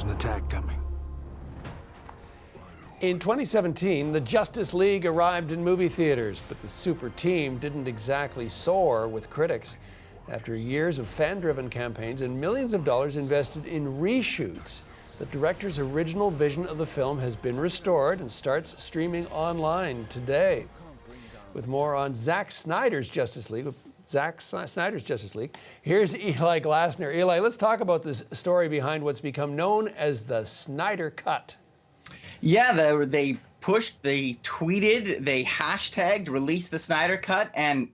there's an attack coming. In 2017, the Justice League arrived in movie theaters, but the super team didn't exactly soar with critics. After years of fan-driven campaigns and millions of dollars invested in reshoots, the director's original vision of the film has been restored and starts streaming online today. With more on Zack Snyder's Justice League, here's Eli Glasner. Eli, let's talk about this story behind what's become known as the Snyder Cut. Yeah, they pushed, they tweeted, they hashtagged, released the Snyder Cut, and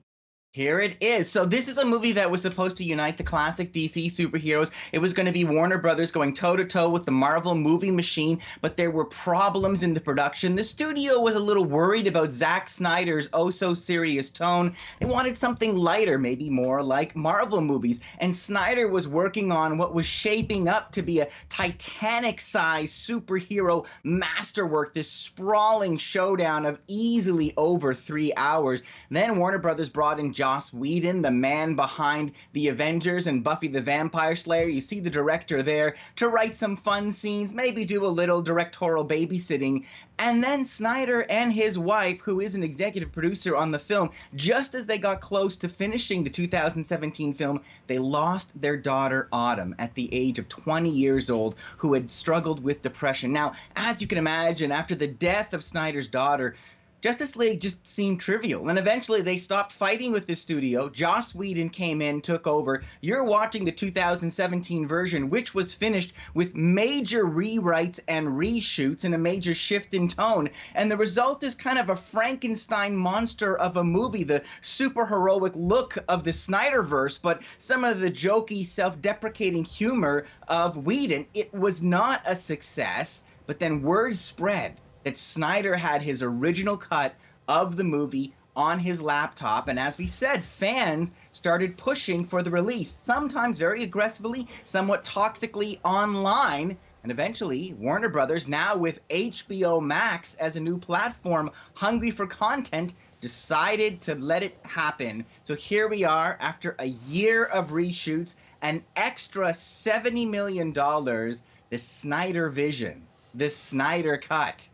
here it is. So this is a movie that was supposed to unite the classic DC superheroes. It was going to be Warner Brothers going toe-to-toe with the Marvel movie machine, but there were problems in the production. The studio was a little worried about Zack Snyder's oh-so-serious tone. They wanted something lighter, maybe more like Marvel movies. And Snyder was working on what was shaping up to be a Titanic-sized superhero masterwork, this sprawling showdown of easily over 3 hours. Then Warner Brothers brought in Joss Whedon, the man behind The Avengers and Buffy the Vampire Slayer. You see the director there to write some fun scenes, maybe do a little directorial babysitting. And then Snyder and his wife, who is an executive producer on the film, just as they got close to finishing the 2017 film, they lost their daughter Autumn at the age of 20 years old, who had struggled with depression. Now, as you can imagine, after the death of Snyder's daughter, Justice League just seemed trivial, and eventually they stopped fighting with the studio. Joss Whedon came in, took over. You're watching the 2017 version, which was finished with major rewrites and reshoots and a major shift in tone, and the result is kind of a Frankenstein monster of a movie, the super-heroic look of the Snyderverse, but some of the jokey, self-deprecating humor of Whedon. It was not a success, but then word spread that Snyder had his original cut of the movie on his laptop, and as we said, fans started pushing for the release, sometimes very aggressively, somewhat toxically online, and eventually Warner Brothers, now with HBO Max as a new platform hungry for content, decided to let it happen. So here we are, after a year of reshoots, an extra $70 million, the Snyder Vision, the Snyder Cut,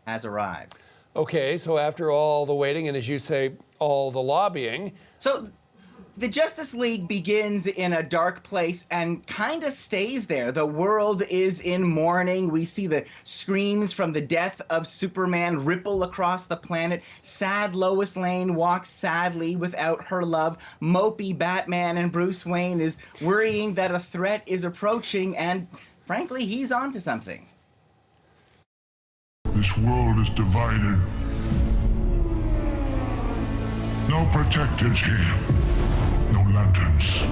has arrived. Okay, so after all the waiting and, as you say, all the lobbying. So the Justice League begins in a dark place and kind of stays there. The world is in mourning. We see the screams from the death of Superman ripple across the planet. Sad Lois Lane walks sadly without her love. Mopey Batman and Bruce Wayne is worrying that a threat is approaching, and frankly, he's onto something. This world is divided. No protectors here. No lanterns.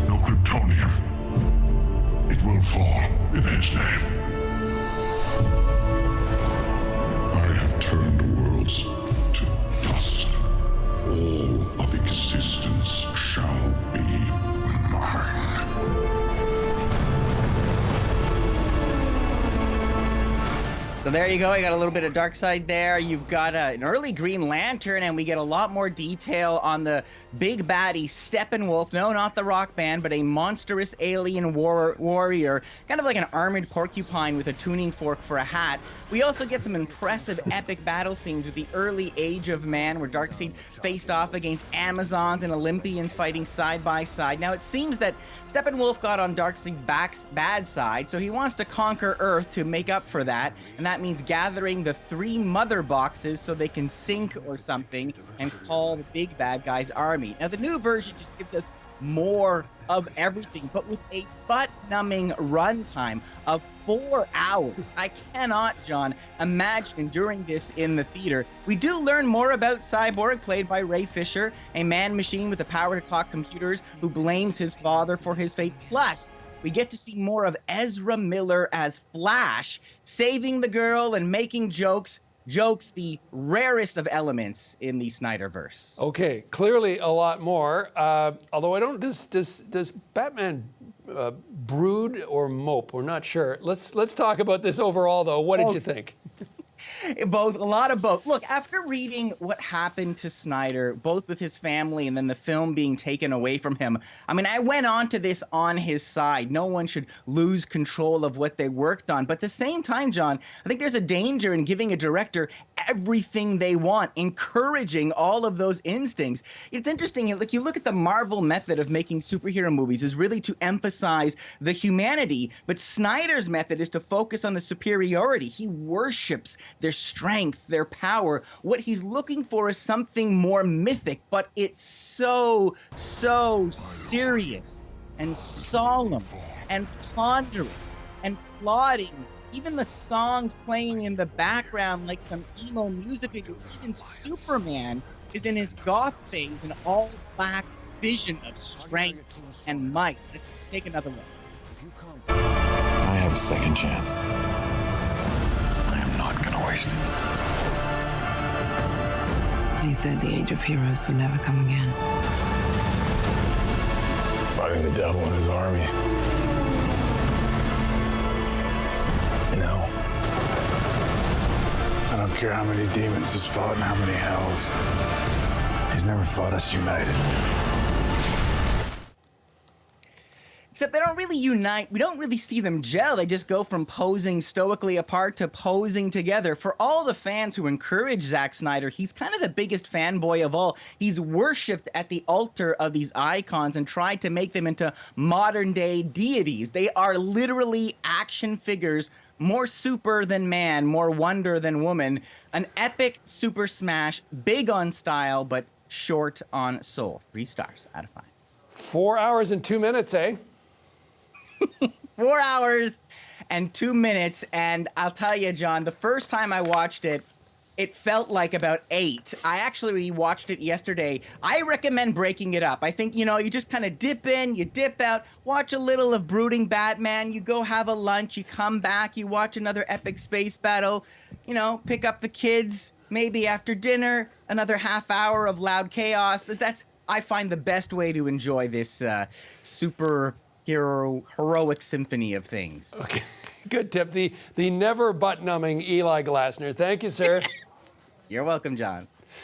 No Kryptonian. It will fall in his name. I have turned worlds to dust. All of existence shall be mine. So there you go. You got a little bit of dark side there. You've got an early Green Lantern, and we get a lot more detail on the big baddie Steppenwolf. No, not the rock band, but a monstrous alien warrior, kind of like an armored porcupine with a tuning fork for a hat. We also get some impressive epic battle scenes with the early Age of Man, where Darkseid faced off against Amazons and Olympians fighting side by side. Now, it seems that Steppenwolf got on Darkseid's bad side, so he wants to conquer Earth to make up for that, and that means gathering the 3 mother boxes so they can sync or something and call the big bad guy's army. Now, the new version just gives us more of everything, but with a butt-numbing runtime of 4 hours. I cannot, John, imagine enduring this in the theater. We do learn more about Cyborg, played by Ray Fisher, a man-machine with the power to talk computers who blames his father for his fate. Plus, we get to see more of Ezra Miller as Flash, saving the girl and making jokes, the rarest of elements in the Snyderverse. Okay, clearly a lot more. Although I don't, does Batman brood or mope? We're not sure. Let's talk about this overall, though. What did you think? Both, a lot of both. Look, after reading what happened to Snyder, both with his family and then the film being taken away from him, I mean, I went on to this on his side. No one should lose control of what they worked on. But at the same time, John, I think there's a danger in giving a director everything they want, encouraging all of those instincts. It's interesting, like you look at the Marvel method of making superhero movies is really to emphasize the humanity, but Snyder's method is to focus on the superiority. He worships their strength, their power. What he's looking for is something more mythic, but it's so serious and solemn and ponderous and plodding. Even the songs playing in the background like some emo music video. Even Superman is in his goth phase, an all-black vision of strength and might. Let's take another one. I have a second chance. I am not going to waste it. He said the age of heroes would never come again. Fighting the devil and his army. You know, I don't care how many demons he's fought and how many hells. He's never fought us united. Except they don't really unite. We don't really see them gel. They just go from posing stoically apart to posing together. For all the fans who encourage Zack Snyder, he's kind of the biggest fanboy of all. He's worshipped at the altar of these icons and tried to make them into modern-day deities. They are literally action figures, more super than man, more wonder than woman. An epic super smash, big on style, but short on soul. 3 stars out of 5. 4 hours and 2 minutes, eh? 4 hours and 2 minutes, and I'll tell you, John, the first time I watched it, it felt like about 8. I actually watched it yesterday. I recommend breaking it up. I think, you just kind of dip in, you dip out, watch a little of Brooding Batman, you go have a lunch, you come back, you watch another epic space battle, pick up the kids, maybe after dinner, another half hour of loud chaos. That's, I find, the best way to enjoy this heroic symphony of things. Okay, good tip. The never butt-numbing Eli Glasner. Thank you, sir. You're welcome, John.